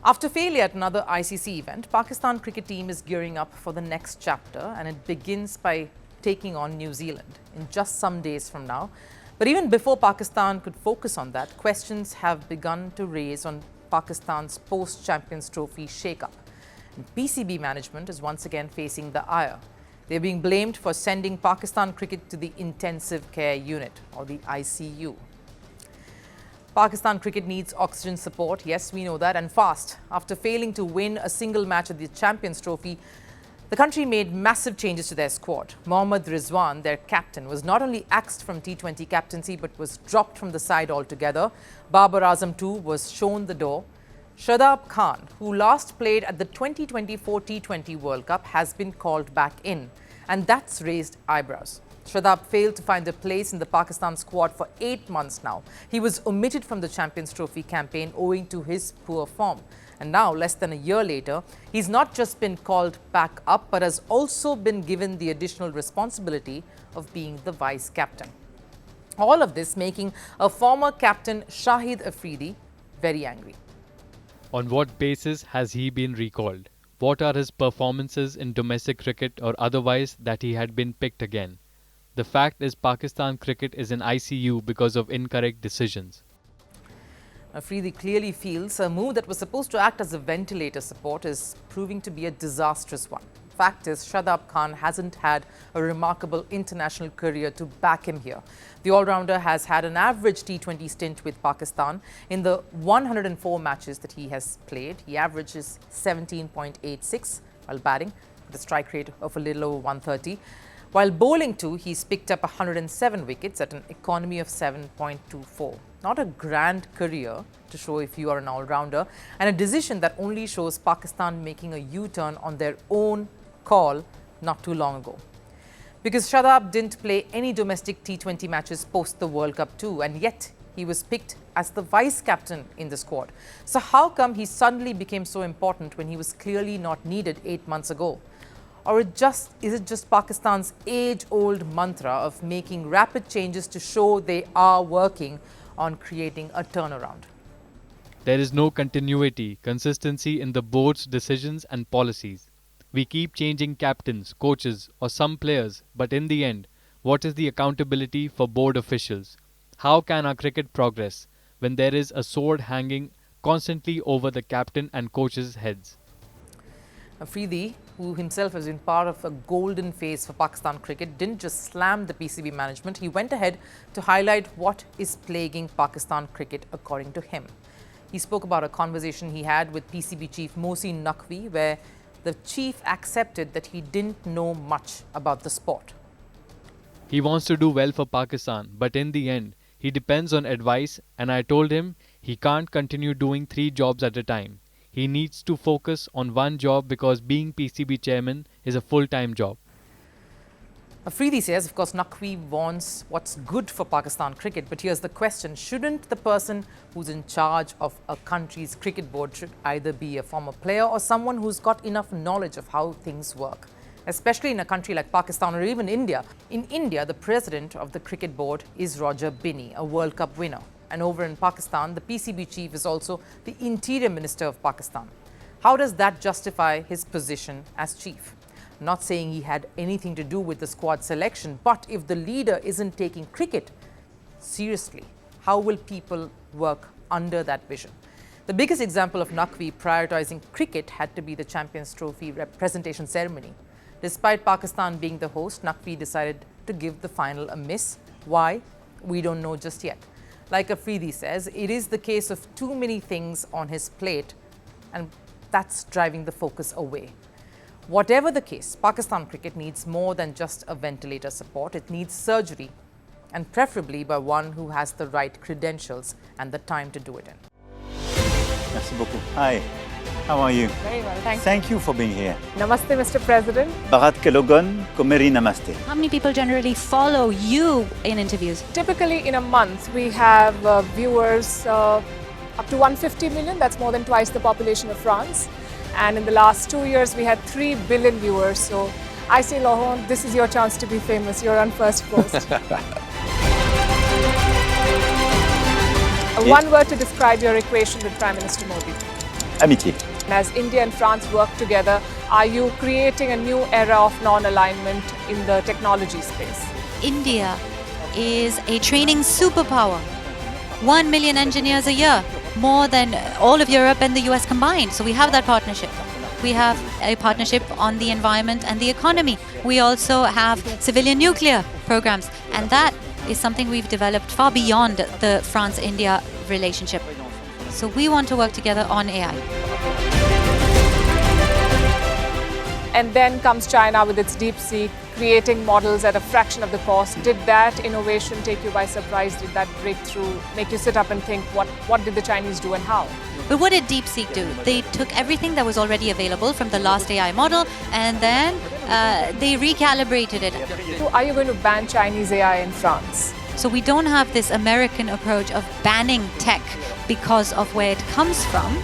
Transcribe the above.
After failure at another ICC event, Pakistan cricket team is gearing up for the next chapter, and it begins by taking on New Zealand in just some days from now. But even before Pakistan could focus on that, questions have begun to raise on Pakistan's post-Champions Trophy shake-up. And PCB management is once again facing the ire. They're being blamed for sending Pakistan cricket to the Intensive Care Unit, or the ICU. Pakistan cricket needs oxygen support, yes, we know that, and fast. After failing to win a single match at the Champions Trophy, the country made massive changes to their squad. Mohammad Rizwan, their captain, was not only axed from T20 captaincy but was dropped from the side altogether. Babar Azam too was shown the door. Shadab Khan, who last played at the 2024 T20 World Cup, has been called back in, and that's raised eyebrows. Shadab failed to find a place in the Pakistan squad for 8 months now. He was omitted from the Champions Trophy campaign owing to his poor form. And now, less than a year later, he's not just been called back up, but has also been given the additional responsibility of being the vice captain. All of this making a former captain, Shahid Afridi, very angry. On what basis has he been recalled? What are his performances in domestic cricket or otherwise that he had been picked again? The fact is Pakistan cricket is in ICU because of incorrect decisions. Afridi clearly feels a move that was supposed to act as a ventilator support is proving to be a disastrous one. Fact is, Shadab Khan hasn't had a remarkable international career to back him here. The all-rounder has had an average T20 stint with Pakistan. In the 104 matches that he has played, he averages 17.86 while batting with a strike rate of a little over 130. While bowling too, he's picked up 107 wickets at an economy of 7.24. Not a grand career to show if you are an all-rounder, and a decision that only shows Pakistan making a U-turn on their own call not too long ago. Because Shadab didn't play any domestic T20 matches post the World Cup too, and yet he was picked as the vice-captain in the squad. So how come he suddenly became so important when he was clearly not needed 8 months ago? Or is it just Pakistan's age-old mantra of making rapid changes to show they are working on creating a turnaround? There is no continuity, consistency in the board's decisions and policies. We keep changing captains, coaches or some players, but in the end, what is the accountability for board officials? How can our cricket progress when there is a sword hanging constantly over the captain and coach's heads? Afridi, who himself has been part of a golden phase for Pakistan cricket, didn't just slam the PCB management. He went ahead to highlight what is plaguing Pakistan cricket according to him. He spoke about a conversation he had with PCB chief Mohsin Naqvi, where the chief accepted that he didn't know much about the sport. He wants to do well for Pakistan, but in the end, he depends on advice, and I told him he can't continue doing 3 jobs at a time. He needs to focus on one job because being PCB chairman is a full-time job. Afridi says, of course, Naqvi wants what's good for Pakistan cricket. But here's the question. Shouldn't the person who's in charge of a country's cricket board should either be a former player or someone who's got enough knowledge of how things work? Especially in a country like Pakistan or even India. In India, the president of the cricket board is Roger Binney, a World Cup winner. And over in Pakistan, the PCB chief is also the Interior Minister of Pakistan. How does that justify his position as chief? I'm not saying he had anything to do with the squad selection, but if the leader isn't taking cricket seriously, how will people work under that vision? The biggest example of Naqvi prioritizing cricket had to be the Champions Trophy presentation ceremony. Despite Pakistan being the host, Naqvi decided to give the final a miss. Why? We don't know just yet. Like Afridi says, it is the case of too many things on his plate, and that's driving the focus away. Whatever the case, Pakistan cricket needs more than just a ventilator support. It needs surgery, and preferably by one who has the right credentials and the time to do it in. Merci beaucoup. Hi, how are you? Very well, thank you. Thank you for being here. Namaste, Mr. President. Bharat ke logon ko meri namaste. How many people generally follow you in interviews? Typically in a month, we have viewers up to 150 million. That's more than twice the population of France. And in the last 2 years, we had 3 billion viewers. So I say, Rohit, this is your chance to be famous. You're on Firstpost. One word to describe your equation with Prime Minister Modi. amitié. As India and France work together, are you creating a new era of non-alignment in the technology space? India is a training superpower. 1 million engineers a year, more than all of Europe and the US combined. So we have that partnership. We have a partnership on the environment and the economy. We also have civilian nuclear programs, and that is something we've developed far beyond the France-India relationship. So we want to work together on AI. And then comes China with its DeepSeek, creating models at a fraction of the cost. Did that innovation take you by surprise? Did that breakthrough make you sit up and think, what did the Chinese do and how? But what did DeepSeek do? They took everything that was already available from the last AI model, and then they recalibrated it. So are you going to ban Chinese AI in France? So we don't have this American approach of banning tech because of where it comes from.